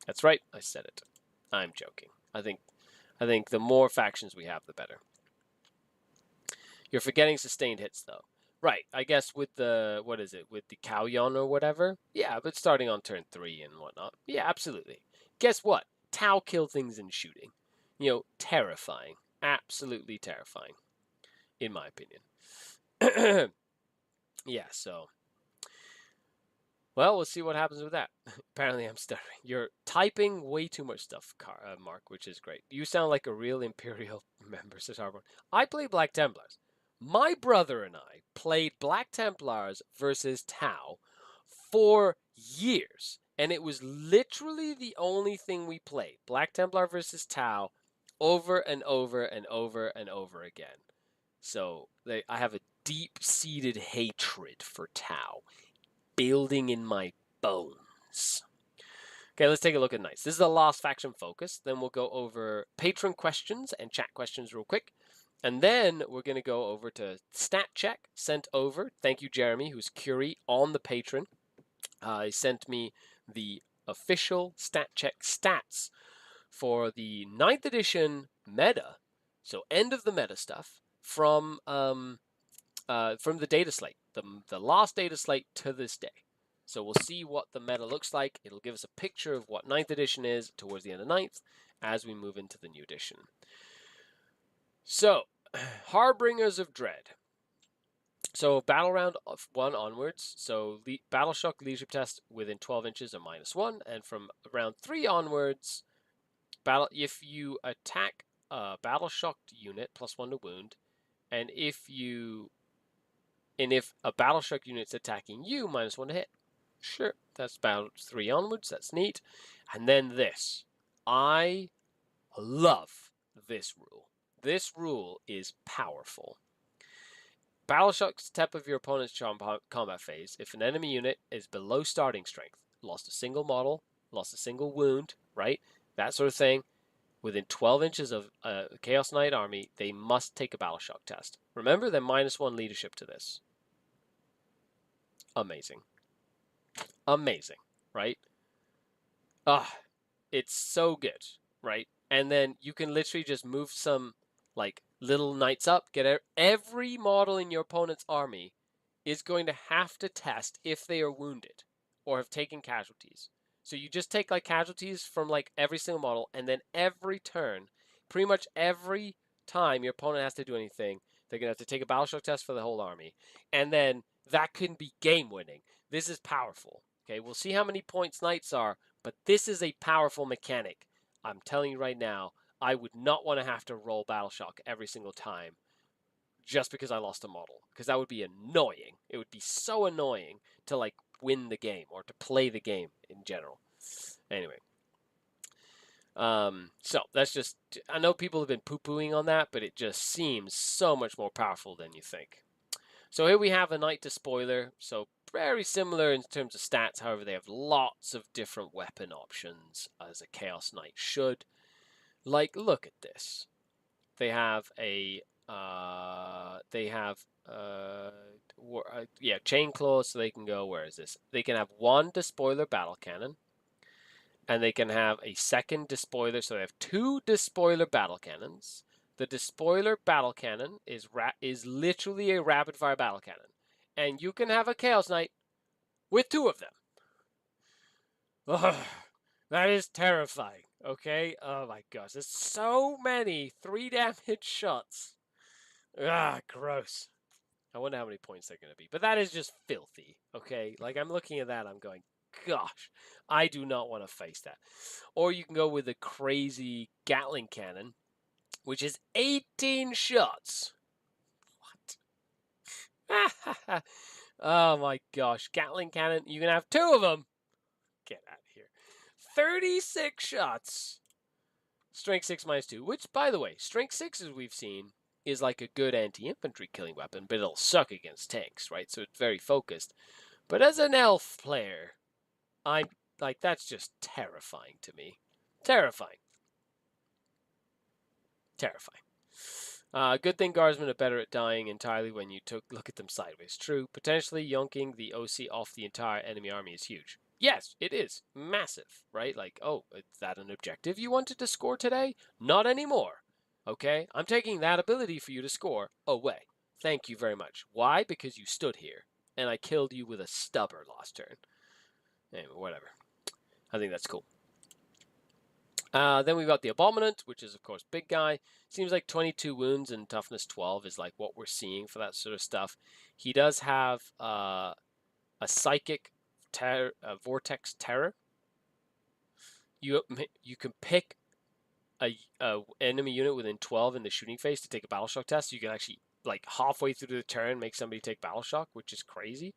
That's right, I said it. I'm joking. I think the more factions we have, the better. You're forgetting sustained hits, though. Right, I guess with the, what is it, with the Kauyon or whatever? Yeah, but starting on turn 3 and whatnot. Yeah, absolutely. Guess what? Tau kill things in shooting. You know, terrifying. Absolutely terrifying, in my opinion. Yeah, so. Well, we'll see what happens with that. Apparently, I'm stuttering. You're typing way too much stuff, Mark, which is great. You sound like a real Imperial member, says Harborn. I play Black Templars. My brother and I played Black Templars versus Tau for years. And it was literally the only thing we played. Black Templar versus Tau over and over and over and over again. So I have a deep-seated hatred for Tau building in my bones. Okay, let's take a look at Knights. This is the last faction focus. Then we'll go over patron questions and chat questions real quick. And then we're going to go over to stat check sent over. Thank you, Jeremy, who's Curie on the patron. He sent me the official stat check stats for the 9th edition meta, so end of the meta stuff, from the data slate, the last data slate to this day. So we'll see what the meta looks like. It'll give us a picture of what 9th edition is towards the end of 9th as we move into the new edition. So, Harbingers of Dread. So battle round 1 onwards. So battle shock leadership test within 12 inches of -1, and from round 3 onwards, if you attack a battle shocked unit +1 to wound, and if a battle shock unit's attacking you, -1 to hit. Sure, that's battle 3 onwards. That's neat. And then this, I love this rule. This rule is powerful. Battle shock step of your opponent's combat phase. If an enemy unit is below starting strength, lost a single model, lost a single wound, right? That sort of thing. Within 12 inches of a Chaos Knight army, they must take a battle shock test. Remember, they're -1 leadership to this. Amazing. Amazing, right? It's so good, right? And then you can literally just move some like little knights up, get every model in your opponent's army is going to have to test if they are wounded or have taken casualties. So you just take like casualties from like every single model, and then every turn, pretty much every time your opponent has to do anything, they're gonna have to take a battle shock test for the whole army. And then that can be game winning. This is powerful. Okay, we'll see how many points knights are, but this is a powerful mechanic. I'm telling you right now, I would not want to have to roll battle shock every single time just because I lost a model, because that would be annoying. It would be so annoying to like win the game or to play the game in general. Anyway, so that's just, I know people have been poo-pooing on that, but it just seems so much more powerful than you think. So here we have a Knight Despoiler, so very similar in terms of stats. However, they have lots of different weapon options, as a Chaos Knight should. Like, look at this. They have a chain claws, so they can go, where is this? They can have 1 Despoiler battle cannon, and they can have a second despoiler. So they have 2 despoiler battle cannons. The despoiler battle cannon is literally a rapid fire battle cannon, and you can have a Chaos Knight with 2 of them. Ugh, that is terrifying. Okay. Oh my gosh, there's so many 3 damage shots. Ah, gross. I wonder how many points they're going to be. But that is just filthy, okay? Like, I'm looking at that, I'm going, gosh, I do not want to face that. Or you can go with a crazy Gatling cannon, which is 18 shots. What? Oh my gosh. Gatling cannon, you can have 2 of them. Get out of here. 36 shots. Strength 6 minus 2, which, by the way, Strength 6, as we've seen, is like a good anti-infantry killing weapon, but it'll suck against tanks, right? So it's very focused. But as an elf player, I'm like, that's just terrifying to me. Terrifying. Terrifying. Good thing guardsmen are better at dying entirely when you look at them sideways. True. Potentially yonking the OC off the entire enemy army is huge. Yes, it is. Massive, right? Like, oh, is that an objective you wanted to score today? Not anymore. Okay? I'm taking that ability for you to score away. Thank you very much. Why? Because you stood here, and I killed you with a stubber last turn. Anyway, whatever. I think that's cool. Then we've got the Abominant, which is, of course, big guy. Seems like 22 wounds and toughness 12 is like what we're seeing for that sort of stuff. He does have a psychic vortex terror. You can pick a enemy unit within 12 in the shooting phase to take a battle shock test. You can actually, like, halfway through the turn, make somebody take battle shock, which is crazy.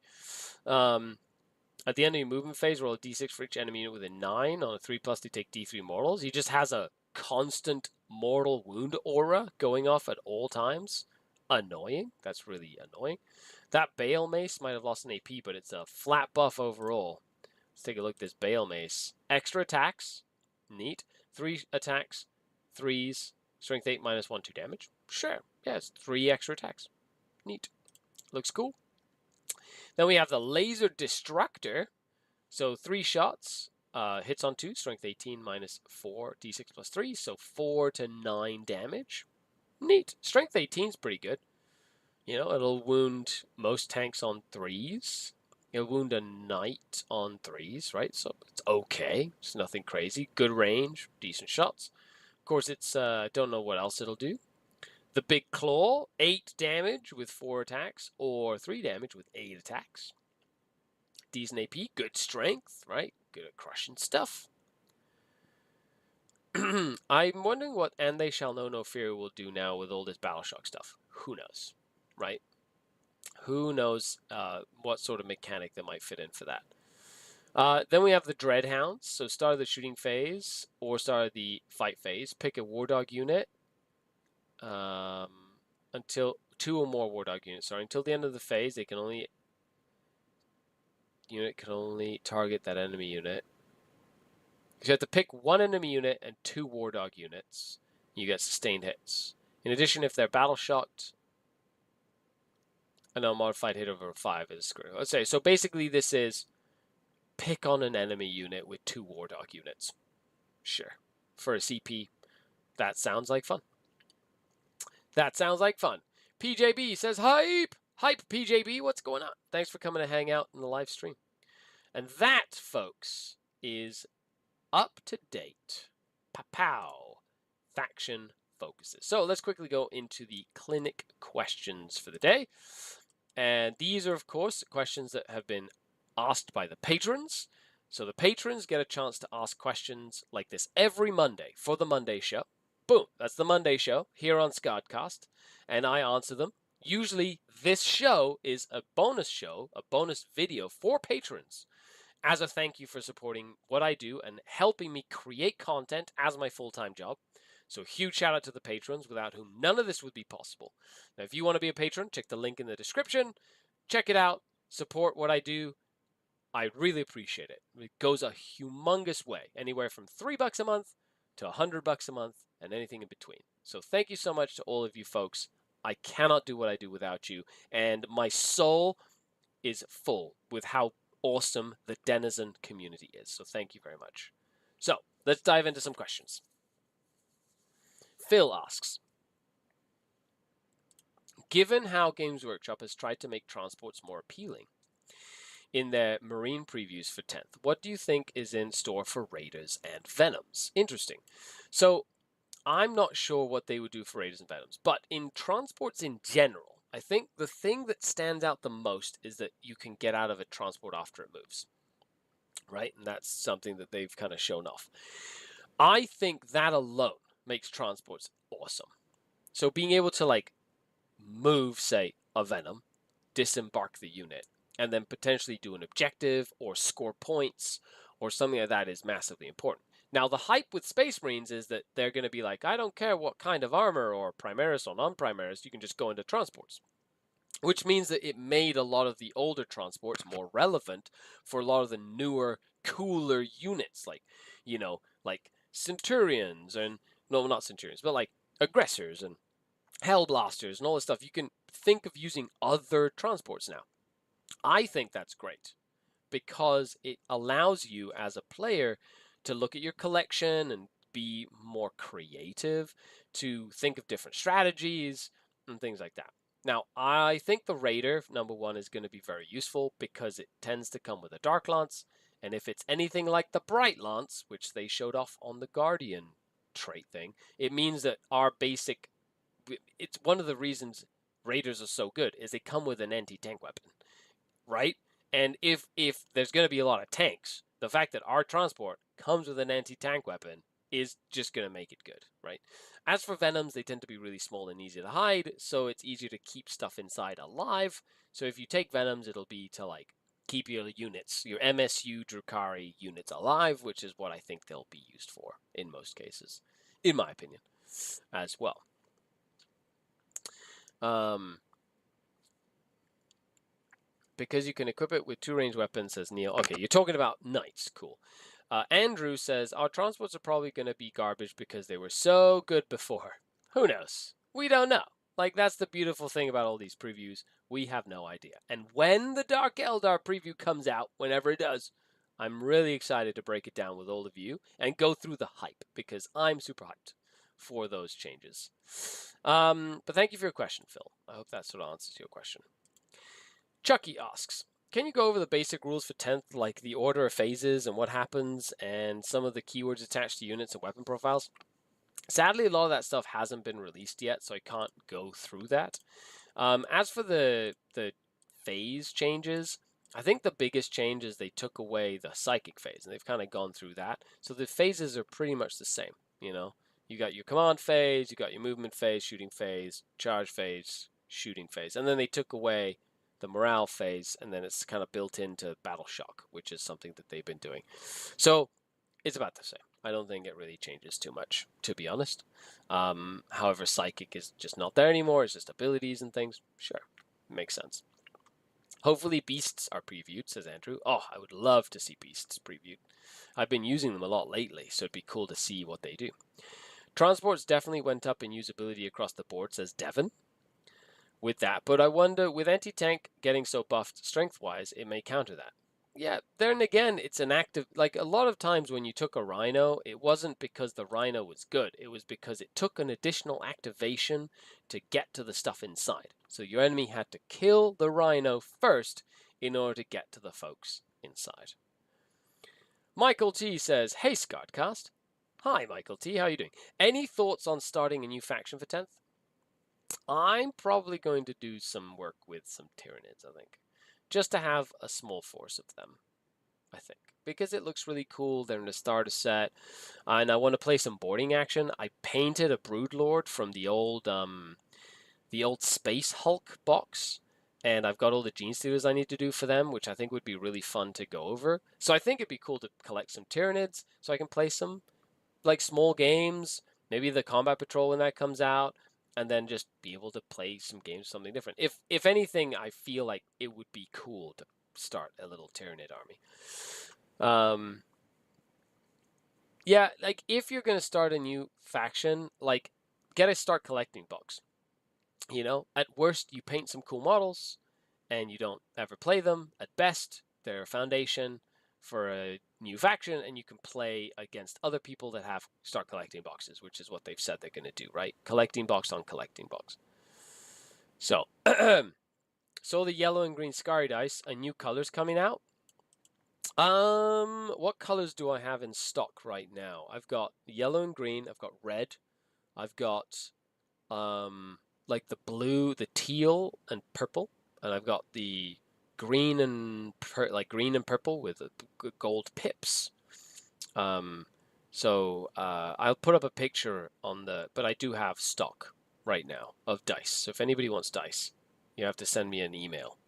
At the end of your movement phase, roll a d6 for each enemy unit within 9. On a 3+, they take d3 mortals. He just has a constant mortal wound aura going off at all times. Annoying. That's really annoying. That Bale Mace might have lost an AP, but it's a flat buff overall. Let's take a look at this Bale Mace. Extra attacks. Neat. 3 attacks. 3s. Strength 8 minus 1, 2 damage. Sure. Yeah, it's 3 extra attacks. Neat. Looks cool. Then we have the Laser Destructor. So 3 shots, hits on 2, strength 18 minus 4, d6 plus 3, so 4 to 9 damage. Neat. Strength 18 is pretty good. You know, it'll wound most tanks on 3s. It'll wound a knight on 3s, right? So it's okay. It's nothing crazy. Good range, decent shots. Of course, it's, don't know what else it'll do. The Big Claw, 8 damage with 4 attacks, or 3 damage with 8 attacks. Decent AP, good strength, right? Good at crushing stuff. I'm wondering what And They Shall Know No Fear will do now with all this Battle Shock stuff. Who knows, right? Who knows what sort of mechanic that might fit in for that. Then we have the Dreadhounds. So start of the shooting phase or start of the fight phase. Pick a War Dog unit. Until 2 or more War Dog units. Sorry, until the end of the phase, they can only target that enemy unit. You have to pick 1 enemy unit and 2 War Dog units. You get sustained hits. In addition, if they're battle shocked, and a modified hit over 5 is screwed. Let's say so. Basically, this is pick on an enemy unit with 2 War Dog units. Sure, for a CP, that sounds like fun. That sounds like fun. PJB says, hype! Hype, PJB, what's going on? Thanks for coming to hang out in the live stream. And that, folks, is up to date. Pow. Faction focuses. So let's quickly go into the clinic questions for the day. And these are, of course, questions that have been asked by the patrons. So the patrons get a chance to ask questions like this every Monday for the Monday show. Boom, that's the Monday show here on SkaredCast, and I answer them. Usually this show is a bonus show, a bonus video for patrons as a thank you for supporting what I do and helping me create content as my full-time job. So huge shout out to the patrons, without whom none of this would be possible. Now, if you want to be a patron, check the link in the description. Check it out. Support what I do. I really appreciate it. It goes a humongous way, anywhere from $3 a month to $100 a month and anything in between. So thank you so much to all of you folks. I cannot do what I do without you, and my soul is full with how awesome the Denizen community is. So thank you very much. So let's dive into some questions. Phil asks, given how Games Workshop has tried to make transports more appealing in their marine previews for 10th, what do you think is in store for Raiders and Venoms? Interesting. So I'm not sure what they would do for Raiders and Venoms, but in transports in general, I think the thing that stands out the most is that you can get out of a transport after it moves, right? And that's something that they've kind of shown off. I think that alone makes transports awesome. So being able to like move, say, a Venom, disembark the unit, and then potentially do an objective or score points or something like that is massively important. Now, the hype with Space Marines is that they're going to be like, I don't care what kind of armor or Primaris or non-Primaris, you can just go into transports. Which means that it made a lot of the older transports more relevant for a lot of the newer, cooler units, like, like Centurions and, no, not Centurions, but like Aggressors and Hellblasters and all this stuff. You can think of using other transports now. I think that's great because it allows you as a player to look at your collection and be more creative, to think of different strategies and things like that. Now, I think the Raider, number one, is going to be very useful because it tends to come with a Dark Lance, and if it's anything like the Bright Lance, which they showed off on the Guardian trait thing, it means that our basic, it's one of the reasons Raiders are so good, is they come with an anti-tank weapon, right? And if there's going to be a lot of tanks, the fact that our transport comes with an anti-tank weapon is just going to make it good, right? As for Venoms, they tend to be really small and easy to hide, so it's easier to keep stuff inside alive. So if you take Venoms, it'll be to like keep your units, your MSU Drukhari units alive, which is what I think they'll be used for in most cases, in my opinion, as well. Because you can equip it with 2 ranged weapons, says Neil. Okay, you're talking about knights. Cool. Andrew says, our transports are probably going to be garbage because they were so good before. Who knows? We don't know. Like, that's the beautiful thing about all these previews. We have no idea. And when the Dark Eldar preview comes out, whenever it does, I'm really excited to break it down with all of you and go through the hype because I'm super hyped for those changes. But thank you for your question, Phil. I hope that sort of answers your question. Chucky asks, can you go over the basic rules for 10th, like the order of phases and what happens, and some of the keywords attached to units and weapon profiles? Sadly, a lot of that stuff hasn't been released yet, so I can't go through that. As for the phase changes, I think the biggest change is they took away the psychic phase, and they've kind of gone through that. So the phases are pretty much the same, You got your command phase, you got your movement phase, shooting phase, charge phase, shooting phase. And then they took away the morale phase, and then it's kind of built into Battle Shock, which is something that they've been doing. So it's about the same. I don't think it really changes too much, to be honest. However, Psychic is just not there anymore. It's just abilities and things. Sure, makes sense. Hopefully Beasts are previewed, says Andrew. Oh, I would love to see Beasts previewed. I've been using them a lot lately, so it'd be cool to see what they do. Transports definitely went up in usability across the board, says Devon. With that, but I wonder, with anti-tank getting so buffed strength-wise, it may counter that. Yeah, then again, it's an active, like a lot of times when you took a Rhino, it wasn't because the Rhino was good, it was because it took an additional activation to get to the stuff inside. So your enemy had to kill the Rhino first in order to get to the folks inside. Michael T says, hey SkaredCast. Hi Michael T, how are you doing? Any thoughts on starting a new faction for 10th? I'm probably going to do some work with some Tyranids, I think. Just to have a small force of them, I think. Because it looks really cool. They're in the starter set. And I want to play some boarding action. I painted a Broodlord from the old Space Hulk box. And I've got all the Gene Stealers I need to do for them, which I think would be really fun to go over. So I think it'd be cool to collect some Tyranids so I can play some like small games. Maybe the Combat Patrol when that comes out. And then just be able to play some games, something different. If anything, I feel like it would be cool to start a little Tyranid army. Yeah, like if you're gonna start a new faction, like get a start collecting box. At worst you paint some cool models, and you don't ever play them. At best, they're a foundation for a new faction, and you can play against other people that have start collecting boxes, which is what they've said they're going to do, right? Collecting box on collecting box. So, so the yellow and green Scary dice, a new color's coming out. What colors do I have in stock right now? I've got yellow and green. I've got red. I've got like the blue, the teal and purple, and I've got the green and green and purple with gold pips. So I'll put up a picture on but I do have stock right now of dice. So if anybody wants dice, you have to send me an email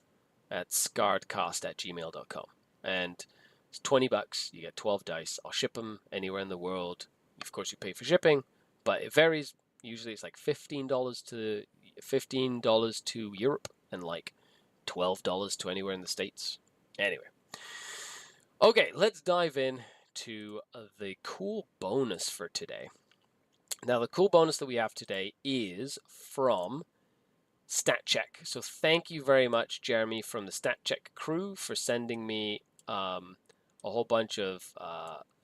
at SkaredCast@gmail.com. And it's $20. You get 12 dice. I'll ship them anywhere in the world. Of course, you pay for shipping, but it varies. Usually, it's like $15 to Europe and like $12 to anywhere in the States. Anyway, okay, let's dive in to the cool bonus for today. Now, the cool bonus that we have today is from StatCheck. So thank you very much, Jeremy, from the StatCheck crew for sending me a whole bunch of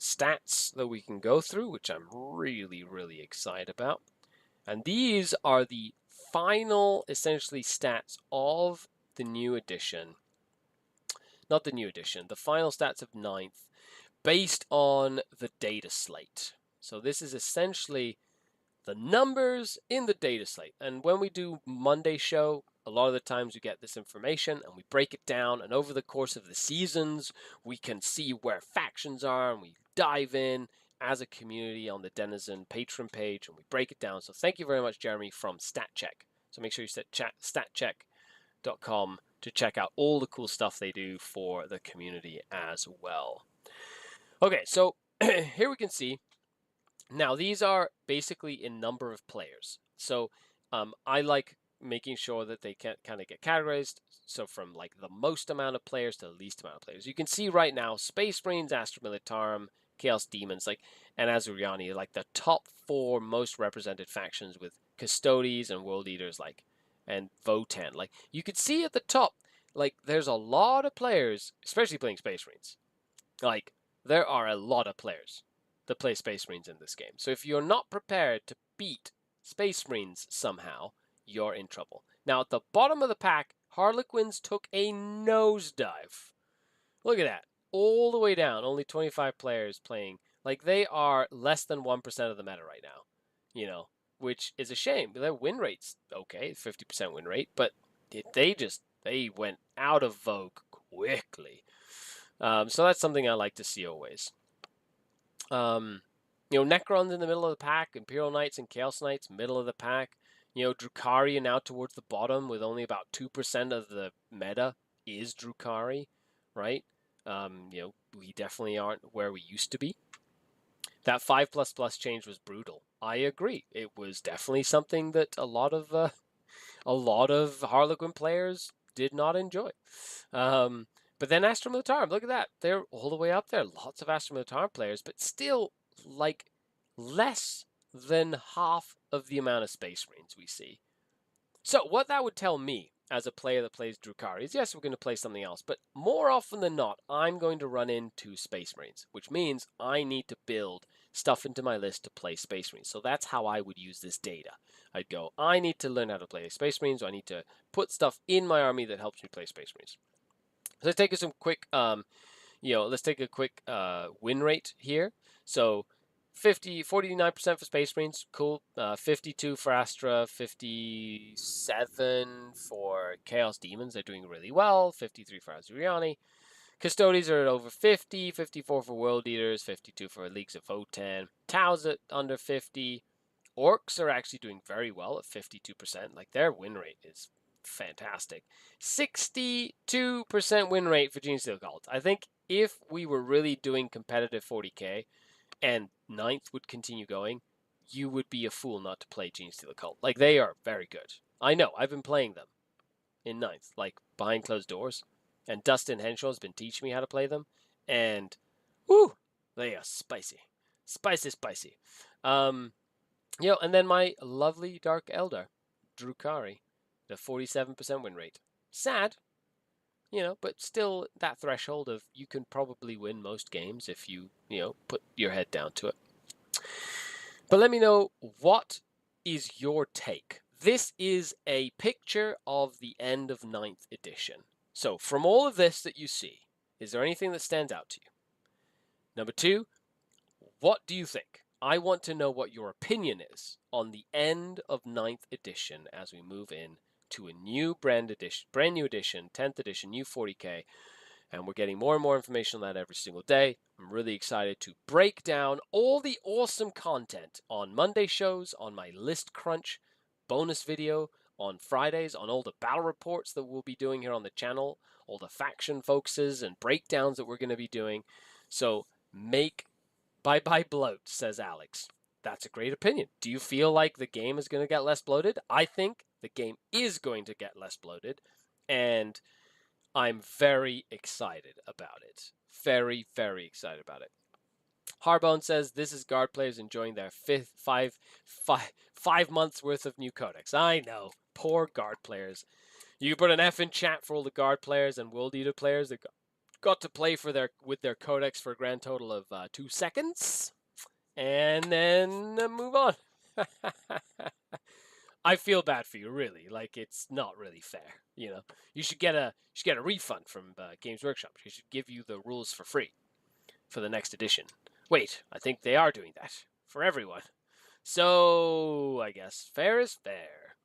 stats that we can go through, which I'm really, really excited about. And these are the final, essentially, stats of the new edition. Not the new edition, the final stats of 9th, based on the data slate. So this is essentially the numbers in the data slate. And when we do Monday show, a lot of the times we get this information and we break it down. And over the course of the seasons, we can see where factions are and we dive in as a community on the Denizen Patreon page and we break it down. So thank you very much, Jeremy, from StatCheck. So make sure you set statcheck.com to check out all the cool stuff they do for the community as well. Okay, so here we can see. Now, these are basically in number of players. So I like making sure that they can kind of get categorized. So from like the most amount of players to the least amount of players. You can see right now, Space Marines, Astra Militarum, Chaos Demons, and Azuriani, like the top 4 most represented factions with Custodes and World Eaters, and Votan. Like, you could see at the top, like, there's a lot of players, especially playing Space Marines. Like, there are a lot of players that play Space Marines in this game. So if you're not prepared to beat Space Marines somehow, you're in trouble. Now, at the bottom of the pack, Harlequins took a nosedive. Look at that. All the way down. Only 25 players playing. Like, they are less than 1% of the meta right now. Which is a shame. Their win rate's okay, 50% win rate, but they went out of vogue quickly. So that's something I like to see always. Necrons in the middle of the pack, Imperial Knights and Chaos Knights, middle of the pack. Drukhari now towards the bottom with only about 2% of the meta is Drukhari, right? We definitely aren't where we used to be. That 5++ change was brutal. I agree. It was definitely something that a lot of Harlequin players did not enjoy. But then Astra Militarum, look at that. They're all the way up there. Lots of Astra Militarum players, but still, like, less than half of the amount of Space Marines we see. So what that would tell me as a player that plays Drukhari is, yes, we're going to play something else, but more often than not, I'm going to run into Space Marines, which means I need to build stuff into my list to play Space Marines. So that's how I would use this data. I'd go, I need to learn how to play Space Marines, or I need to put stuff in my army that helps me play Space Marines. So let's take some quick, let's take a quick win rate here. So 49% for Space Marines, cool. 52 for Astra, 57 for Chaos Demons, they're doing really well. 53 for Azuriani. Custodes are at over 50, 54 for World Eaters, 52 for Leagues of Votan. Tau's at under 50. Orcs are actually doing very well at 52%. Like, their win rate is fantastic. 62% win rate for Gene Steel Cult. I think if we were really doing competitive 40k and 9th would continue going, you would be a fool not to play Gene Steel Cult. Like, they are very good. I know, I've been playing them in 9th, like, behind closed doors. And Dustin Henshaw has been teaching me how to play them. And, whoo, they are spicy. Spicy. And then my lovely Dark Elder, Drukhari, the 47% win rate. Sad, but still that threshold of you can probably win most games if you put your head down to it. But let me know, what is your take? This is a picture of the end of 9th edition. So from all of this that you see, is there anything that stands out to you? Number 2, what do you think? I want to know what your opinion is on the end of 9th edition as we move in to a new brand new edition, 10th edition, new 40k, and we're getting more and more information on that every single day. I'm really excited to break down all the awesome content on Monday shows, on my list crunch bonus video on Fridays, on all the battle reports that we'll be doing here on the channel, all the faction focuses and breakdowns that we're going to be doing. So make bye-bye bloat, says Alex. That's a great opinion. Do you feel like the game is going to get less bloated? I think the game is going to get less bloated, and I'm very excited about it. Very, very excited about it. Harbone says this is guard players enjoying their 5 months worth of new codex. I know, poor guard players. You put an F in chat for all the guard players and World Eater players that got to play with their codex for a grand total of 2 seconds, and then move on. I feel bad for you, really. Like, it's not really fair. You should get a refund from Games Workshop. They should give you the rules for free for the next edition. Wait, I think they are doing that for everyone. So I guess fair is fair.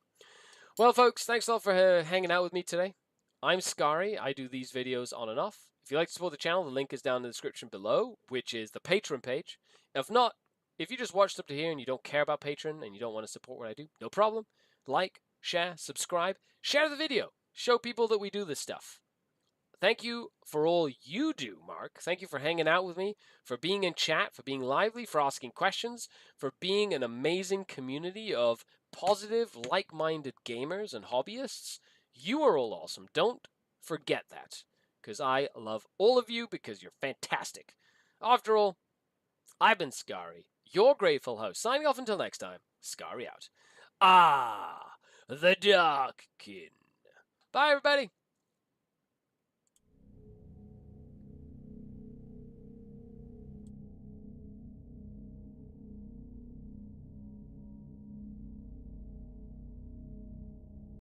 Well, folks, thanks a lot for hanging out with me today. I'm Skari. I do these videos on and off. If you'd like to support the channel, the link is down in the description below, which is the Patreon page. If not, if you just watched up to here and you don't care about Patreon and you don't want to support what I do, no problem. Like, share, subscribe, share the video. Show people that we do this stuff. Thank you for all you do, Mark. Thank you for hanging out with me, for being in chat, for being lively, for asking questions, for being an amazing community of positive, like-minded gamers and hobbyists. You are all awesome. Don't forget that, because I love all of you because you're fantastic. After all, I've been Skari, your grateful host. Signing off until next time. Skari out. The Dark Kin. Bye, everybody.